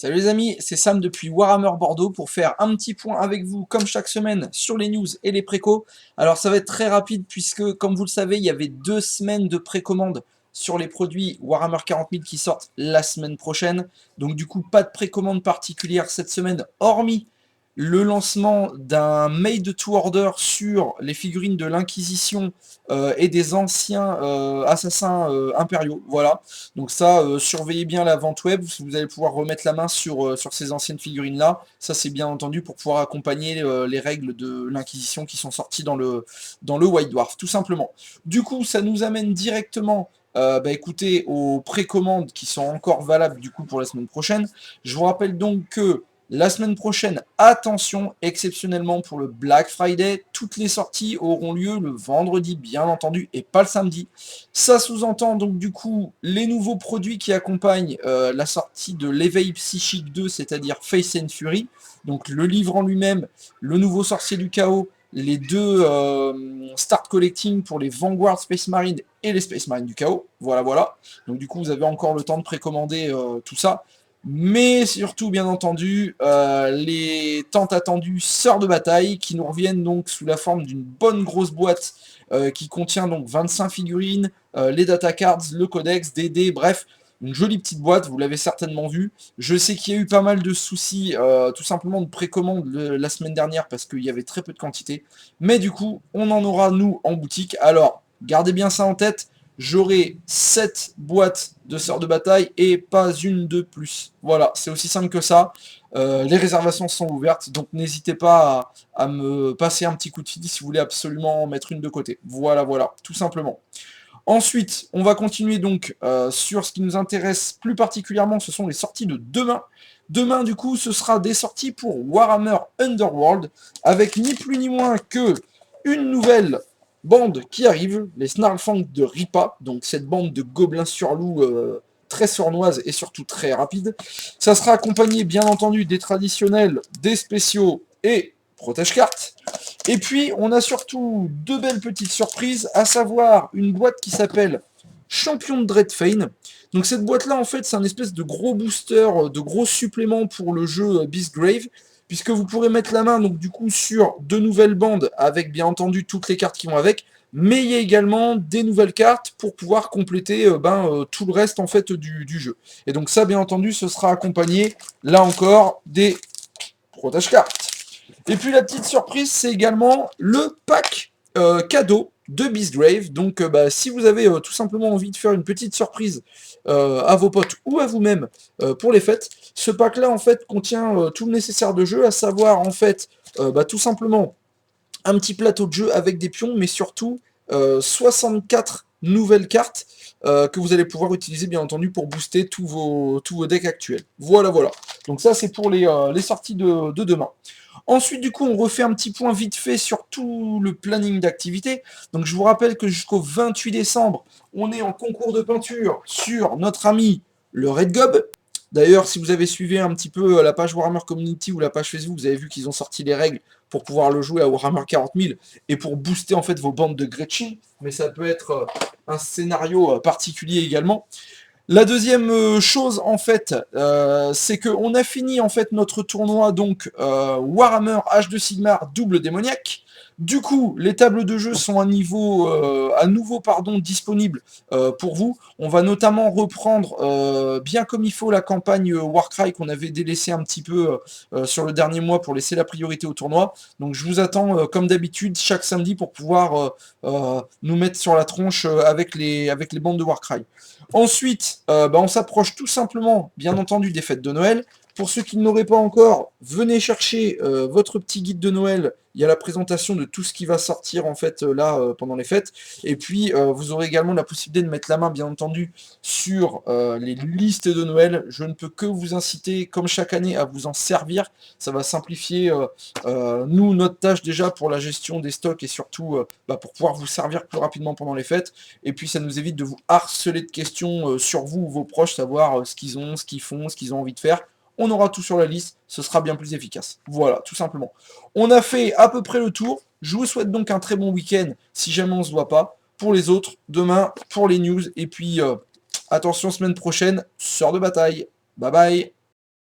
Salut les amis, c'est Sam depuis Warhammer Bordeaux pour faire un petit point avec vous comme chaque semaine sur les news et les précos. Alors ça va être très rapide puisque comme vous le savez il y avait 2 semaines de précommande sur les produits Warhammer 40 000 qui sortent la semaine prochaine. Donc du coup pas de précommande particulière cette semaine hormis le lancement d'un made to order sur les figurines de l'Inquisition et des anciens assassins impériaux. Voilà. Donc ça, surveillez bien la vente web, vous allez pouvoir remettre la main sur ces anciennes figurines-là. Ça, c'est bien entendu pour pouvoir accompagner les règles de l'Inquisition qui sont sorties dans le White Dwarf, tout simplement. Du coup, ça nous amène directement écoutez, aux précommandes qui sont encore valables du coup pour la semaine prochaine. Je vous rappelle donc que la semaine prochaine, attention, exceptionnellement pour le Black Friday, toutes les sorties auront lieu le vendredi, bien entendu, et pas le samedi. Ça sous-entend donc du coup les nouveaux produits qui accompagnent la sortie de l'éveil psychique 2, c'est-à-dire Face and Fury, donc le livre en lui-même, le nouveau sorcier du chaos, les deux start collecting pour les Vanguard Space Marine et les Space Marine du chaos, voilà voilà. Donc du coup vous avez encore le temps de précommander tout ça. Mais surtout, bien entendu, les tant attendus Sœurs de Bataille qui nous reviennent donc sous la forme d'une bonne grosse boîte qui contient donc 25 figurines, les data cards, le codex, des dés, bref, une jolie petite boîte, vous l'avez certainement vu. Je sais qu'il y a eu pas mal de soucis, tout simplement de précommande la semaine dernière parce qu'il y avait très peu de quantité. Mais du coup, on en aura nous en boutique. Alors, gardez bien ça en tête. J'aurai 7 boîtes de sœurs de bataille et pas une de plus. Voilà, c'est aussi simple que ça. Les réservations sont ouvertes, donc n'hésitez pas à me passer un petit coup de fil si vous voulez absolument en mettre une de côté. Voilà, voilà, tout simplement. Ensuite, on va continuer donc sur ce qui nous intéresse plus particulièrement, ce sont les sorties de demain. Demain, du coup, ce sera des sorties pour Warhammer Underworld, avec ni plus ni moins que une nouvelle bande qui arrive, les Snarlfang de Ripa, donc cette bande de gobelins sur loup très sournoise et surtout très rapide. Ça sera accompagné, bien entendu, des traditionnels, des spéciaux et protège-cartes. Et puis, on a surtout deux belles petites surprises, à savoir une boîte qui s'appelle Champion de Dreadfane. Donc cette boîte-là, en fait, c'est un espèce de gros booster, de gros supplément pour le jeu Beastgrave, puisque vous pourrez mettre la main, donc du coup, sur deux nouvelles bandes, avec bien entendu toutes les cartes qui vont avec, mais il y a également des nouvelles cartes pour pouvoir compléter tout le reste, en fait, du jeu. Et donc ça, bien entendu, ce sera accompagné, là encore, des protège-cartes. Et puis la petite surprise, c'est également le pack cadeau de Beastgrave. Donc si vous avez tout simplement envie de faire une petite surprise à vos potes ou à vous-même pour les fêtes, ce pack-là en fait contient tout le nécessaire de jeu, à savoir en fait tout simplement un petit plateau de jeu avec des pions, mais surtout 64 nouvelles cartes que vous allez pouvoir utiliser bien entendu pour booster tous vos decks actuels. Voilà, voilà. Donc ça c'est pour les sorties de demain. Ensuite, du coup, on refait un petit point vite fait sur tout le planning d'activité. Donc, je vous rappelle que jusqu'au 28 décembre, on est en concours de peinture sur notre ami le Red Gob. D'ailleurs, si vous avez suivi un petit peu la page Warhammer Community ou la page Facebook, vous avez vu qu'ils ont sorti les règles pour pouvoir le jouer à Warhammer 40 000 et pour booster en fait vos bandes de Gretchen. Mais ça peut être un scénario particulier également. La deuxième chose en fait, c'est qu'on a fini en fait notre tournoi donc Warhammer H2 Sigmar double démoniaque. Du coup, les tables de jeu sont à nouveau disponibles pour vous. On va notamment reprendre bien comme il faut la campagne Warcry qu'on avait délaissée un petit peu sur le dernier mois pour laisser la priorité au tournoi. Donc je vous attends comme d'habitude chaque samedi pour pouvoir nous mettre sur la tronche avec les bandes de Warcry. Ensuite, on s'approche tout simplement, bien entendu, des fêtes de Noël. Pour ceux qui ne l'auraient pas encore, venez chercher votre petit guide de Noël. Il y a la présentation de tout ce qui va sortir en fait pendant les fêtes. Et puis vous aurez également la possibilité de mettre la main, bien entendu, sur les listes de Noël. Je ne peux que vous inciter, comme chaque année, à vous en servir. Ça va simplifier nous notre tâche déjà pour la gestion des stocks et surtout pour pouvoir vous servir plus rapidement pendant les fêtes. Et puis ça nous évite de vous harceler de questions sur vous ou vos proches, savoir ce qu'ils ont, ce qu'ils font, ce qu'ils ont envie de faire. On aura tout sur la liste, ce sera bien plus efficace. Voilà, tout simplement. On a fait à peu près le tour. Je vous souhaite donc un très bon week-end, si jamais on ne se voit pas. Pour les autres, demain, pour les news. Et puis, attention, semaine prochaine, sœur de bataille. Bye bye.